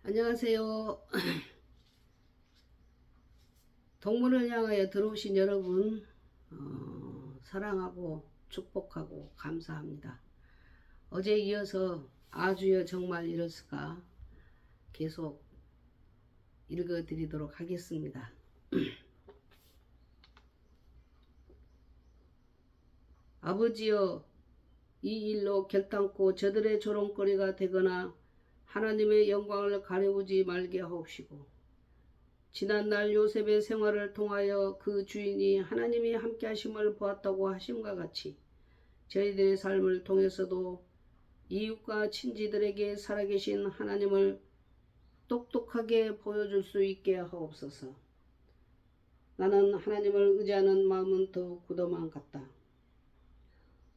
안녕하세요. 동물을 향하여 들어오신 여러분, 사랑하고 축복하고 감사합니다. 어제 이어서 아주여 정말 이랬을까 계속 읽어드리도록 하겠습니다. 아버지여, 이 일로 결단코 저들의 조롱거리가 되거나 하나님의 영광을 가려우지 말게 하옵시고, 지난날 요셉의 생활을 통하여 그 주인이 하나님이 함께 하심을 보았다고 하심과 같이 저희들의 삶을 통해서도 이웃과 친지들에게 살아계신 하나님을 똑똑하게 보여줄 수 있게 하옵소서. 나는 하나님을 의지하는 마음은 더욱 굳어만 갔다.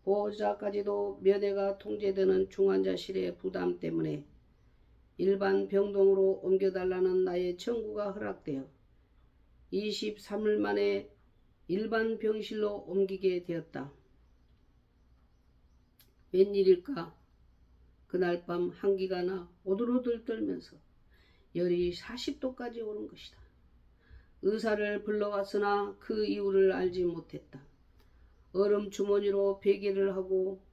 보호자까지도 면회가 통제되는 중환자실의 부담 때문에 일반 병동으로 옮겨달라는 나의 청구가 허락되어 23일 만에 일반 병실로 옮기게 되었다. 웬일일까? 그날 밤 한기가 나 오들오들 떨면서 열이 40도까지 오른 것이다. 의사를 불러왔으나 그 이유를 알지 못했다. 얼음 주머니로 베개를 하고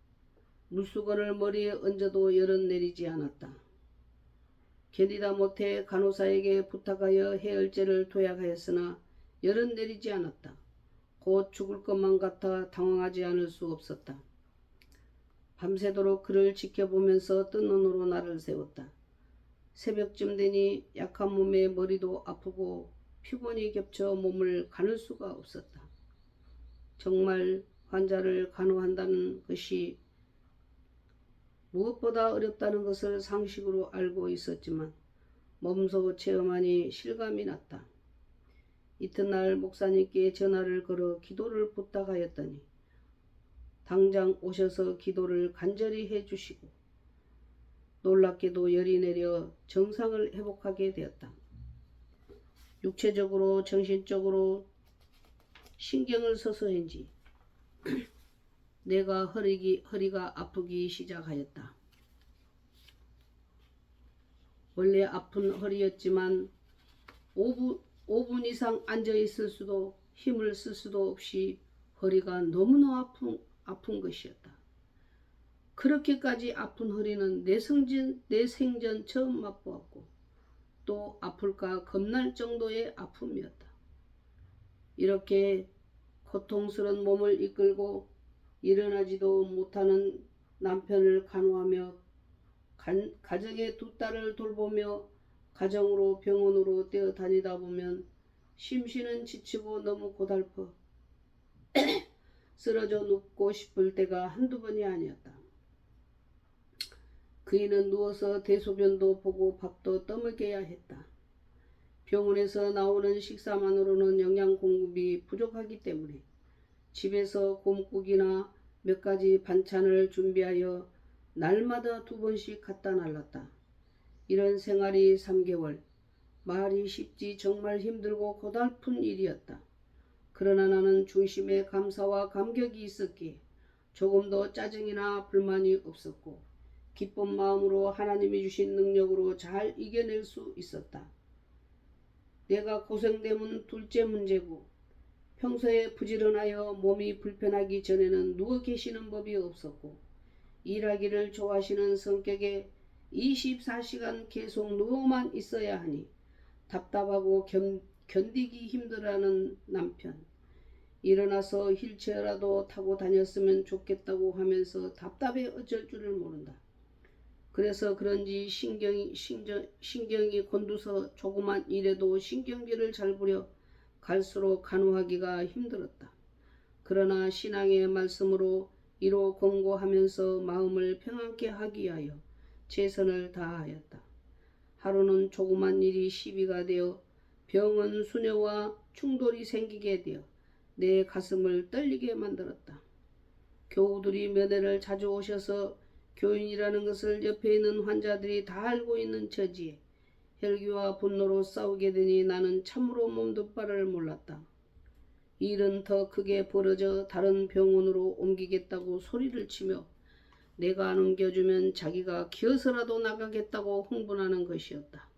물수건을 머리에 얹어도 열은 내리지 않았다. 견디다 못해 간호사에게 부탁하여 해열제를 도약하였으나 열은 내리지 않았다. 곧 죽을 것만 같아 당황하지 않을 수 없었다. 밤새도록 그를 지켜보면서 뜬 눈으로 나를 세웠다. 새벽쯤 되니 약한 몸에 머리도 아프고 피곤이 겹쳐 몸을 가눌 수가 없었다. 정말 환자를 간호한다는 것이 무엇보다 어렵다는 것을 상식으로 알고 있었지만 몸소 체험하니 실감이 났다. 이튿날 목사님께 전화를 걸어 기도를 부탁하였더니 당장 오셔서 기도를 간절히 해주시고 놀랍게도 열이 내려 정상을 회복하게 되었다. 육체적으로 정신적으로 신경을 써서인지 내가 허리가 아프기 시작하였다. 원래 아픈 허리였지만 5분 이상 앉아있을 수도 힘을 쓸 수도 없이 허리가 너무나 아픈 것이었다. 그렇게까지 아픈 허리는 내 생전 처음 맛보았고 또 아플까 겁날 정도의 아픔이었다. 이렇게 고통스러운 몸을 이끌고 일어나지도 못하는 남편을 간호하며 가정의 두 딸을 돌보며 가정으로 병원으로 뛰어다니다 보면 심신은 지치고 너무 고달퍼 쓰러져 눕고 싶을 때가 한두 번이 아니었다. 그이는 누워서 대소변도 보고 밥도 떠먹여야 했다. 병원에서 나오는 식사만으로는 영양 공급이 부족하기 때문에 집에서 곰국이나 몇 가지 반찬을 준비하여 날마다 2번씩 갖다 날랐다. 이런 생활이 3개월. 말이 쉽지 정말 힘들고 고달픈 일이었다. 그러나 나는 중심에 감사와 감격이 있었기에 조금도 짜증이나 불만이 없었고 기쁜 마음으로 하나님이 주신 능력으로 잘 이겨낼 수 있었다. 내가 고생됨은 둘째 문제고 평소에 부지런하여 몸이 불편하기 전에는 누워 계시는 법이 없었고 일하기를 좋아하시는 성격에 24시간 계속 누워만 있어야 하니 답답하고 견디기 힘들어하는 남편. 일어나서 휠체어라도 타고 다녔으면 좋겠다고 하면서 답답해 어쩔 줄을 모른다. 그래서 그런지 신경이 곤두서 조그만 일에도 신경질을 잘 부려 갈수록 간호하기가 힘들었다. 그러나 신앙의 말씀으로 이로 권고하면서 마음을 평안케 하기 위하여 최선을 다하였다. 하루는 조그만 일이 시비가 되어 병원 수녀와 충돌이 생기게 되어 내 가슴을 떨리게 만들었다. 교우들이 면회를 자주 오셔서 교인이라는 것을 옆에 있는 환자들이 다 알고 있는 처지에 혈기와 분노로 싸우게 되니 나는 참으로 몸도 바를 몰랐다. 일은 더 크게 벌어져 다른 병원으로 옮기겠다고 소리를 치며 내가 안 옮겨주면 자기가 기어서라도 나가겠다고 흥분하는 것이었다.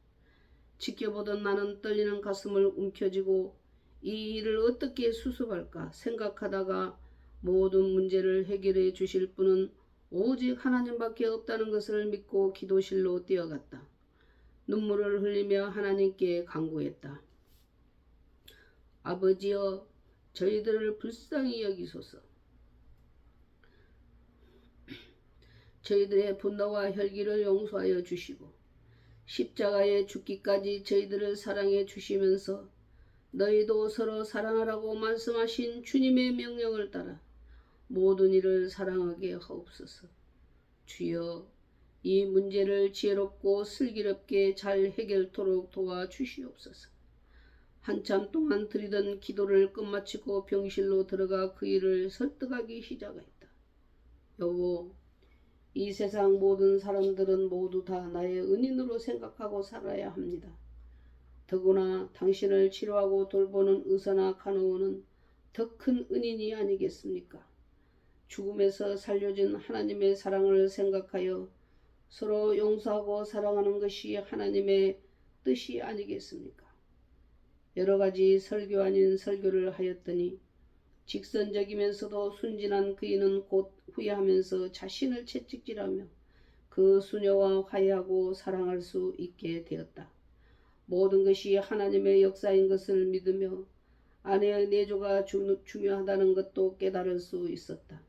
지켜보던 나는 떨리는 가슴을 움켜쥐고 이 일을 어떻게 수습할까 생각하다가 모든 문제를 해결해 주실 분은 오직 하나님밖에 없다는 것을 믿고 기도실로 뛰어갔다. 눈물을 흘리며 하나님께 간구했다. 아버지여, 저희들을 불쌍히 여기소서. 저희들의 분노와 혈기를 용서하여 주시고 십자가에 죽기까지 저희들을 사랑해 주시면서 너희도 서로 사랑하라고 말씀하신 주님의 명령을 따라 모든 일을 사랑하게 하옵소서. 주여, 이 문제를 지혜롭고 슬기롭게 잘 해결토록 도와주시옵소서. 한참 동안 드리던 기도를 끝마치고 병실로 들어가 그 일을 설득하기 시작했다. 여보, 이 세상 모든 사람들은 모두 다 나의 은인으로 생각하고 살아야 합니다. 더구나 당신을 치료하고 돌보는 의사나 간호원은 더 큰 은인이 아니겠습니까? 죽음에서 살려준 하나님의 사랑을 생각하여 서로 용서하고 사랑하는 것이 하나님의 뜻이 아니겠습니까? 여러 가지 설교 아닌 설교를 하였더니 직선적이면서도 순진한 그이는 곧 후회하면서 자신을 채찍질하며 그 수녀와 화해하고 사랑할 수 있게 되었다. 모든 것이 하나님의 역사인 것을 믿으며 아내의 내조가 중요하다는 것도 깨달을 수 있었다.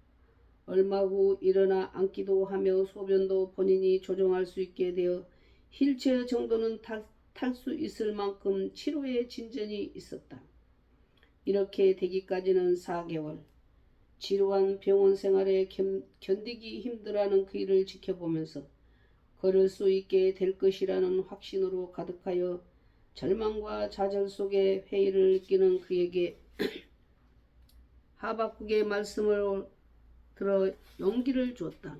얼마 후 일어나 앉기도 하며 소변도 본인이 조종할 수 있게 되어 휠체어 정도는 탈 수 있을 만큼 치료의 진전이 있었다. 이렇게 되기까지는 4개월. 지루한 병원 생활에 견디기 힘들어하는 그 일을 지켜보면서 걸을 수 있게 될 것이라는 확신으로 가득하여 절망과 좌절 속에 회의를 느끼는 그에게 하박국의 말씀을 들어 용기를 주었다.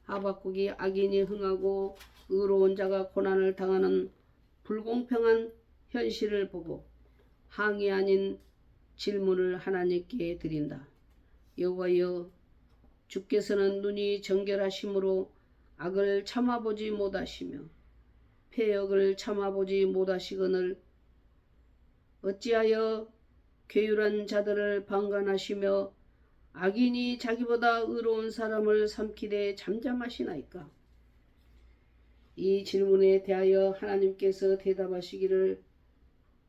하박국이 악인이 흥하고 의로운 자가 고난을 당하는 불공평한 현실을 보고 항의 아닌 질문을 하나님께 드린다. 여호와여, 주께서는 눈이 정결하심으로 악을 참아보지 못하시며 패역을 참아보지 못하시거늘 어찌하여 괴율한 자들을 방관하시며 악인이 자기보다 의로운 사람을 삼키되 잠잠하시나이까? 이 질문에 대하여 하나님께서 대답하시기를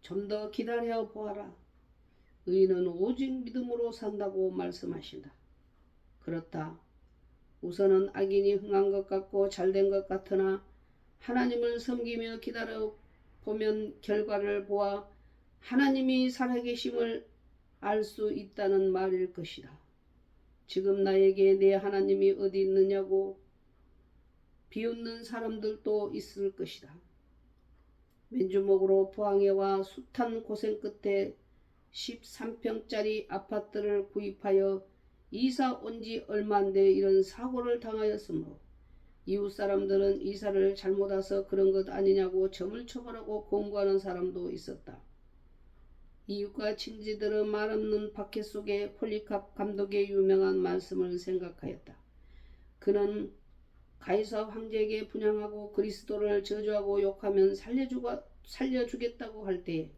좀 더 기다려 보아라. 의인은 오직 믿음으로 산다고 말씀하신다. 그렇다. 우선은 악인이 흥한 것 같고 잘된 것 같으나 하나님을 섬기며 기다려 보면 결과를 보아 하나님이 살아계심을 알 수 있다는 말일 것이다. 지금 나에게 내 하나님이 어디 있느냐고 비웃는 사람들도 있을 것이다. 맨주먹으로 포항해와 숱한 고생 끝에 13평짜리 아파트를 구입하여 이사 온 지 얼마 안 돼 이런 사고를 당하였으므로 이웃 사람들은 이사를 잘못 와서 그런 것 아니냐고 점을 쳐보라고 공고하는 사람도 있었다. 이웃과 친지들은 말 없는 박해 속에 폴리캅 감독의 유명한 말씀을 생각하였다. 그는 가이사 황제에게 분향하고 그리스도를 저주하고 욕하면 살려주겠다고 할 때에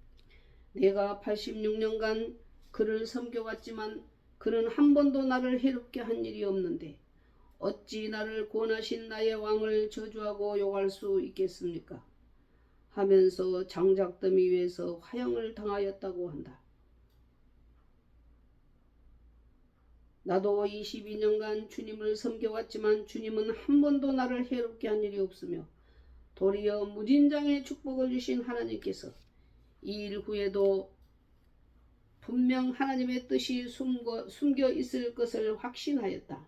내가 86년간 그를 섬겨왔지만 그는 한 번도 나를 해롭게 한 일이 없는데 어찌 나를 구원하신 나의 왕을 저주하고 욕할 수 있겠습니까? 하면서 장작더미 위에서 화형을 당하였다고 한다. 나도 22년간 주님을 섬겨왔지만 주님은 한 번도 나를 해롭게 한 일이 없으며 도리어 무진장의 축복을 주신 하나님께서 이 일 후에도 분명 하나님의 뜻이 숨겨 있을 것을 확신하였다.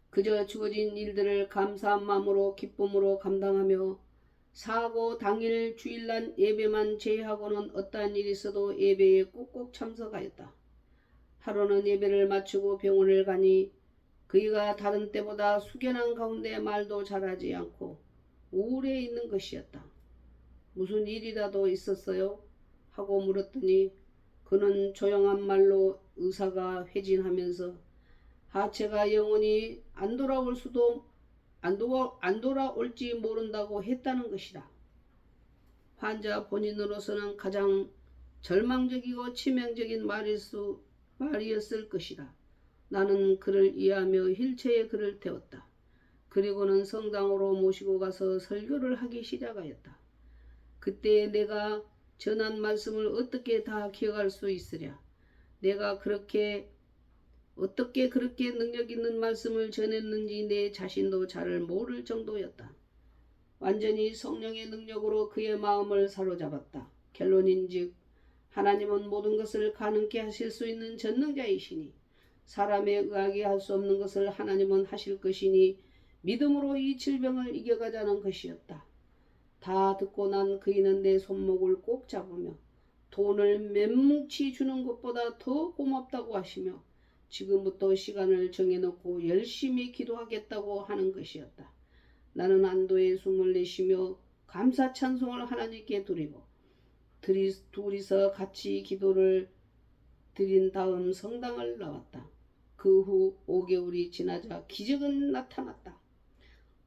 그저 주어진 일들을 감사한 마음으로 기쁨으로 감당하며 사고 당일 주일날 예배만 제외하고는 어떠한 일이 있어도 예배에 꼭꼭 참석하였다. 하루는 예배를 마치고 병원을 가니 그이가 다른 때보다 숙연한 가운데 말도 잘하지 않고 우울해 있는 것이었다. 무슨 일이라도 있었어요? 하고 물었더니 그는 조용한 말로 의사가 회진하면서 하체가 영원히 안 돌아올 수도 안 돌아올지 모른다고 했다는 것이다. 환자 본인으로서는 가장 절망적이고 치명적인 말이었을 것이다. 나는 그를 이해하며 휠체어에 그를 태웠다. 그리고는 성당으로 모시고 가서 설교를 하기 시작하였다. 그때 내가 전한 말씀을 어떻게 다 기억할 수 있으랴. 내가 어떻게 그렇게 능력 있는 말씀을 전했는지 내 자신도 잘 모를 정도였다. 완전히 성령의 능력으로 그의 마음을 사로잡았다. 결론인즉 하나님은 모든 것을 가능케 하실 수 있는 전능자이시니 사람의 의학이 할 수 없는 것을 하나님은 하실 것이니 믿음으로 이 질병을 이겨가자는 것이었다. 다 듣고 난 그이는 내 손목을 꼭 잡으며 돈을 몇 뭉치 주는 것보다 더 고맙다고 하시며 지금부터 시간을 정해놓고 열심히 기도하겠다고 하는 것이었다. 나는 안도의 숨을 내쉬며 감사 찬송을 하나님께 드리고 둘이서 같이 기도를 드린 다음 성당을 나왔다. 그 후 5개월이 지나자 기적은 나타났다.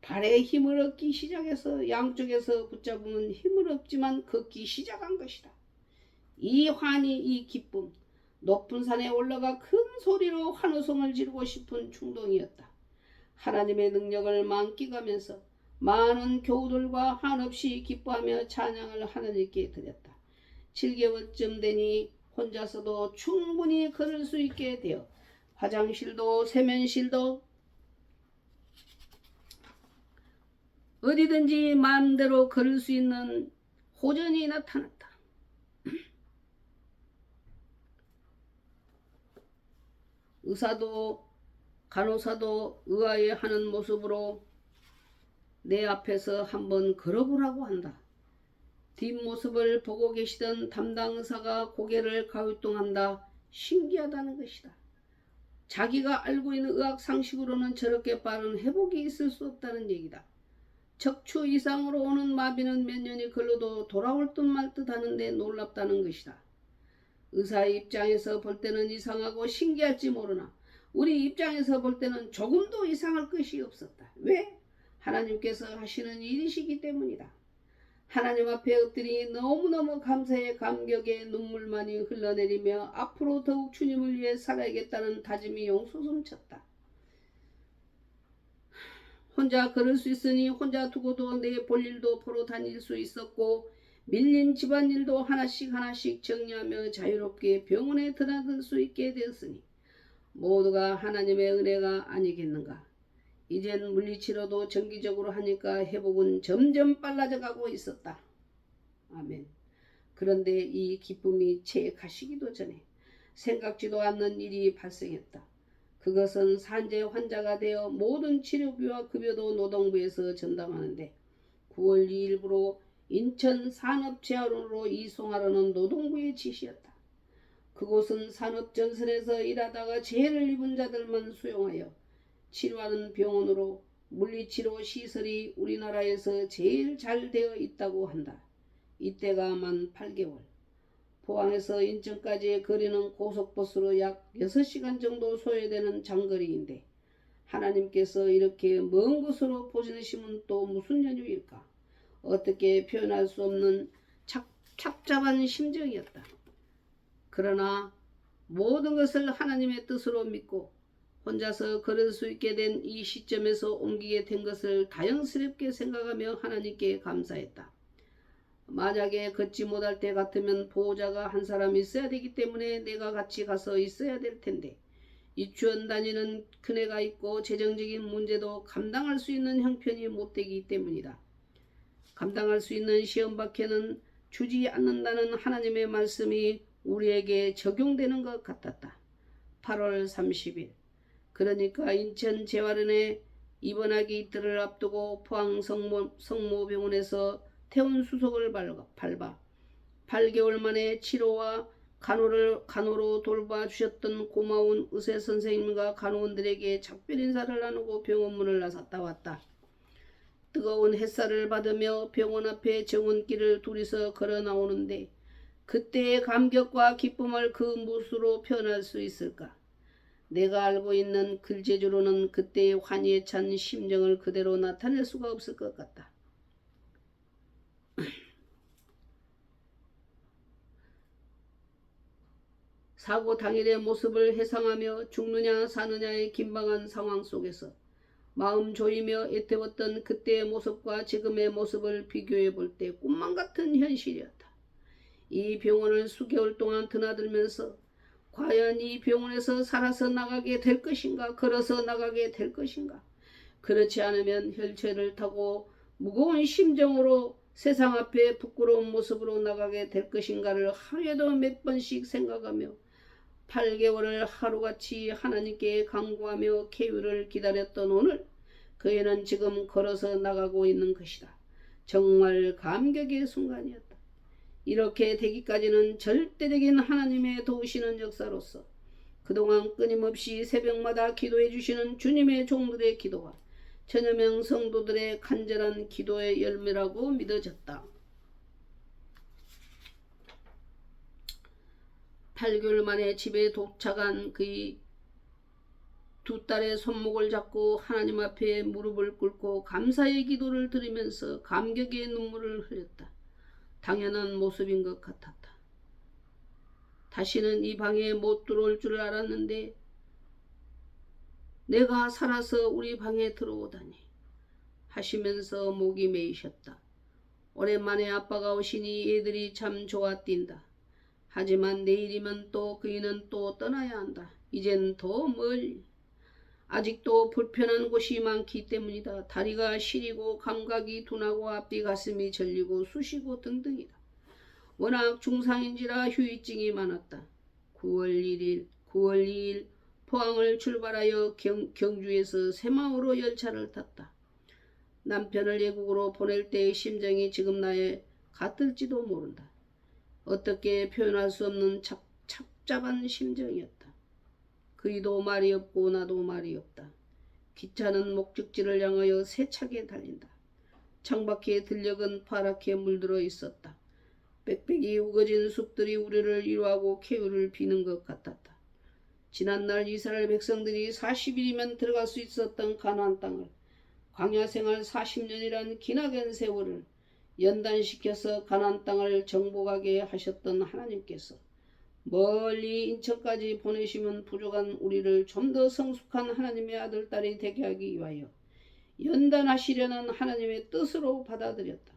발에 힘을 얻기 시작해서 양쪽에서 붙잡으면 힘을 얻지만 걷기 시작한 것이다. 이 환희, 이 기쁨, 높은 산에 올라가 큰 소리로 환호성을 지르고 싶은 충동이었다. 하나님의 능력을 만끽하면서 많은 교우들과 한없이 기뻐하며 찬양을 하나님께 드렸다. 7개월쯤 되니 혼자서도 충분히 걸을 수 있게 되어 화장실도 세면실도 어디든지 마음대로 걸을 수 있는 호전이 나타났다. 의사도 간호사도 의아해하는 모습으로 내 앞에서 한번 걸어보라고 한다. 뒷모습을 보고 계시던 담당 의사가 고개를 가위뚱한다. 신기하다는 것이다. 자기가 알고 있는 의학 상식으로는 저렇게 빠른 회복이 있을 수 없다는 얘기다. 척추 이상으로 오는 마비는 몇 년이 걸려도 돌아올 듯 말 듯 하는데 놀랍다는 것이다. 의사의 입장에서 볼 때는 이상하고 신기할지 모르나 우리 입장에서 볼 때는 조금도 이상할 것이 없었다. 왜? 하나님께서 하시는 일이시기 때문이다. 하나님 앞에 엎드리 너무너무 감사의 감격에 눈물만이 흘러내리며 앞으로 더욱 주님을 위해 살아야겠다는 다짐이 용솟음쳤다. 혼자 걸을 수 있으니 혼자 두고도 내 볼일도 보러 다닐 수 있었고 밀린 집안일도 하나씩 정리하며 자유롭게 병원에 드나들 수 있게 되었으니 모두가 하나님의 은혜가 아니겠는가. 이젠 물리치료도 정기적으로 하니까 회복은 점점 빨라져 가고 있었다. 아멘. 그런데 이 기쁨이 채 가시기도 전에 생각지도 않는 일이 발생했다. 그것은 산재 환자가 되어 모든 치료비와 급여도 노동부에서 전담하는데 9월 2일부로 인천 산업재활원으로 이송하려는 노동부의 지시였다. 그곳은 산업전선에서 일하다가 재해를 입은 자들만 수용하여 치료하는 병원으로 물리치료 시설이 우리나라에서 제일 잘 되어 있다고 한다. 이때가 만 8개월. 포항에서 인천까지의 거리는 고속버스로 약 6시간 정도 소요되는 장거리인데 하나님께서 이렇게 먼 곳으로 보내심은 또 무슨 연유일까? 어떻게 표현할 수 없는 착잡한 심정이었다. 그러나 모든 것을 하나님의 뜻으로 믿고 혼자서 걸을 수 있게 된 이 시점에서 옮기게 된 것을 다행스럽게 생각하며 하나님께 감사했다. 만약에 걷지 못할 때 같으면 보호자가 한 사람 있어야 되기 때문에 내가 같이 가서 있어야 될 텐데 유치원 다니는 큰애가 있고 재정적인 문제도 감당할 수 있는 형편이 못 되기 때문이다. 감당할 수 있는 시험밖에는 주지 않는다는 하나님의 말씀이 우리에게 적용되는 것 같았다. 8월 30일 그러니까 인천 재활원에 입원하기 이틀을 앞두고 포항 성모병원에서 태운 수속을 밟아 8개월 만에 치료와 간호로 돌봐주셨던 고마운 의사 선생님과 간호원들에게 작별 인사를 나누고 병원 문을 나섰다 왔다. 뜨거운 햇살을 받으며 병원 앞에 정원길을 둘이서 걸어 나오는데 그때의 감격과 기쁨을 그 무엇으로 표현할 수 있을까? 내가 알고 있는 글재주로는 그때의 환희에 찬 심정을 그대로 나타낼 수가 없을 것 같다. 사고 당일의 모습을 회상하며 죽느냐 사느냐의 긴박한 상황 속에서 마음 조이며 애태웠던 그때의 모습과 지금의 모습을 비교해 볼 때 꿈만 같은 현실이었다. 이 병원을 수개월 동안 드나들면서 과연 이 병원에서 살아서 나가게 될 것인가, 걸어서 나가게 될 것인가, 그렇지 않으면 혈체를 타고 무거운 심정으로 세상 앞에 부끄러운 모습으로 나가게 될 것인가를 하루에도 몇 번씩 생각하며 8개월을 하루같이 하나님께 간구하며 쾌유를 기다렸던 오늘, 그 애는 지금 걸어서 나가고 있는 것이다. 정말 감격의 순간이었다. 이렇게 되기까지는 절대적인 하나님의 도우시는 역사로서 그동안 끊임없이 새벽마다 기도해 주시는 주님의 종들의 기도와 천여명 성도들의 간절한 기도의 열매라고 믿어졌다. 8개월 만에 집에 도착한 그의 두 딸의 손목을 잡고 하나님 앞에 무릎을 꿇고 감사의 기도를 드리면서 감격의 눈물을 흘렸다. 당연한 모습인 것 같았다. 다시는 이 방에 못 들어올 줄 알았는데 내가 살아서 우리 방에 들어오다니 하시면서 목이 메이셨다. 오랜만에 아빠가 오시니 애들이 참 좋아 뛴다. 하지만 내일이면 또 그이는 또 떠나야 한다. 이젠 더 멀리. 아직도 불편한 곳이 많기 때문이다. 다리가 시리고 감각이 둔하고 앞뒤 가슴이 절리고 쑤시고 등등이다. 워낙 중상인지라 후유증이 많았다. 9월 2일 포항을 출발하여 경주에서 새마을호 열차를 탔다. 남편을 외국으로 보낼 때의 심정이 지금 나에 같을지도 모른다. 어떻게 표현할 수 없는 착잡한 심정이었다. 그이도 말이 없고 나도 말이 없다. 기차는 목적지를 향하여 세차게 달린다. 창밖에 들녘은 파랗게 물들어 있었다. 빽빽이 우거진 숲들이 우리를 위로하고 쾌유를 비는 것 같았다. 지난날 이스라엘 백성들이 40일이면 들어갈 수 있었던 가나안 땅을 광야 생활 40년이란 기나긴 세월을 연단시켜서 가나안 땅을 정복하게 하셨던 하나님께서 멀리 인천까지 보내시면 부족한 우리를 좀 더 성숙한 하나님의 아들, 딸이 되게 하기 위하여 연단하시려는 하나님의 뜻으로 받아들였다.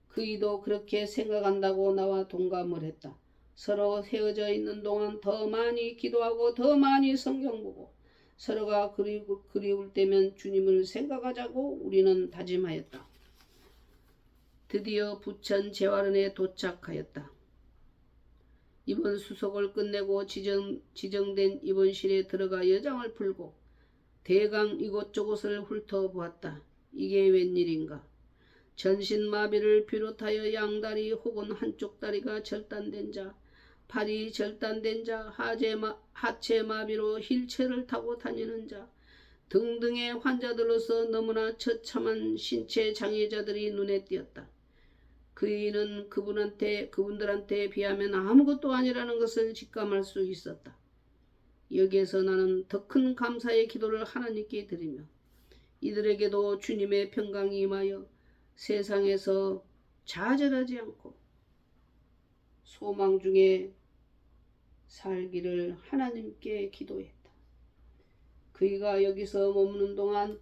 그이도 그렇게 생각한다고 나와 동감을 했다. 서로 헤어져 있는 동안 더 많이 기도하고 더 많이 성경 보고 서로가 그리울 때면 주님을 생각하자고 우리는 다짐하였다. 드디어 부천 재활원에 도착하였다. 입원 수속을 끝내고 지정된 입원실에 들어가 여장을 풀고 대강 이곳저곳을 훑어보았다. 이게 웬일인가. 전신마비를 비롯하여 양다리 혹은 한쪽 다리가 절단된 자, 팔이 절단된 자, 하체마비로 휠체어를 타고 다니는 자 등등의 환자들로서 너무나 처참한 신체 장애자들이 눈에 띄었다. 그이는 그분들한테 비하면 아무것도 아니라는 것을 직감할 수 있었다. 여기에서 나는 더 큰 감사의 기도를 하나님께 드리며 이들에게도 주님의 평강이 임하여 세상에서 좌절하지 않고 소망 중에 살기를 하나님께 기도했다. 그이가 여기서 머무는 동안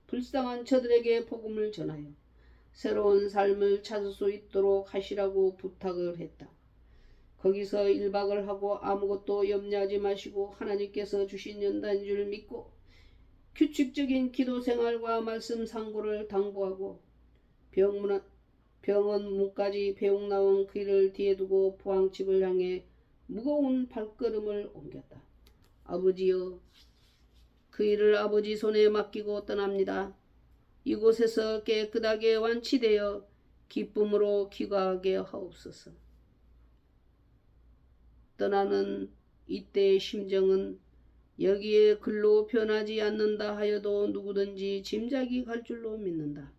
불쌍한 저들에게 복음을 전하여 새로운 삶을 찾을 수 있도록 하시라고 부탁을 했다. 거기서 1박을 하고 아무것도 염려하지 마시고 하나님께서 주신 연단인 줄 믿고 규칙적인 기도 생활과 말씀 상고를 당부하고 병원 문까지 배웅 나온 그이를 뒤에 두고 포항집을 향해 무거운 발걸음을 옮겼다. 아버지여, 그이를 아버지 손에 맡기고 떠납니다. 이곳에서 깨끗하게 완치되어 기쁨으로 귀가하게 하옵소서. 떠나는 이때의 심정은 여기에 글로 변하지 않는다 하여도 누구든지 짐작이 갈 줄로 믿는다.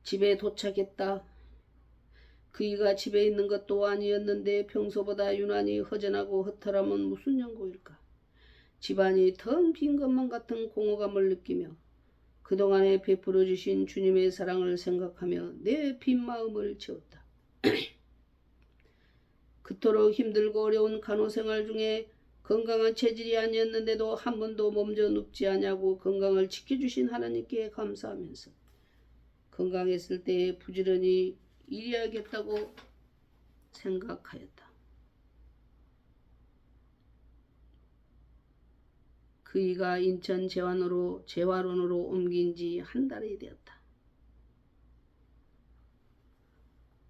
집에 도착했다. 그이가 집에 있는 것도 아니었는데 평소보다 유난히 허전하고 허탈함은 무슨 연고일까? 집안이 텅 빈 것만 같은 공허감을 느끼며 그동안에 베풀어 주신 주님의 사랑을 생각하며 내 빈 마음을 채웠다. 그토록 힘들고 어려운 간호생활 중에 건강한 체질이 아니었는데도 한 번도 몸져 눕지 않냐고 건강을 지켜주신 하나님께 감사하면서 건강했을 때에 부지런히 일해야겠다고 생각하였다. 그이가 인천 재활원으로 옮긴 지 한 달이 되었다.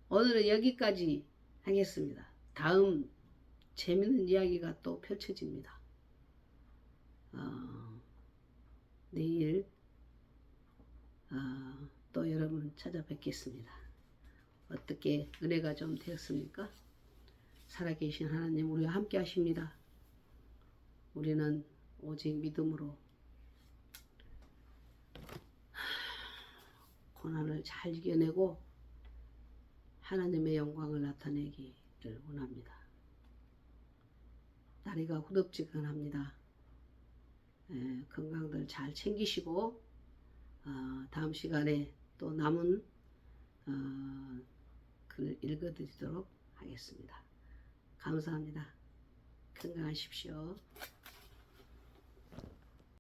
오늘은 여기까지 하겠습니다. 다음 재밌는 이야기가 또 펼쳐집니다. 내일 또 여러분 찾아뵙겠습니다. 어떻게 은혜가 좀 되었습니까? 살아계신 하나님 우리와 함께 하십니다. 우리는 오직 믿음으로 고난을 잘 이겨내고 하나님의 영광을 나타내기를 원합니다. 다리가 후덥지근합니다. 건강들 잘 챙기시고 다음 시간에 또 남은 글 읽어드리도록 하겠습니다. 감사합니다. 건강하십시오.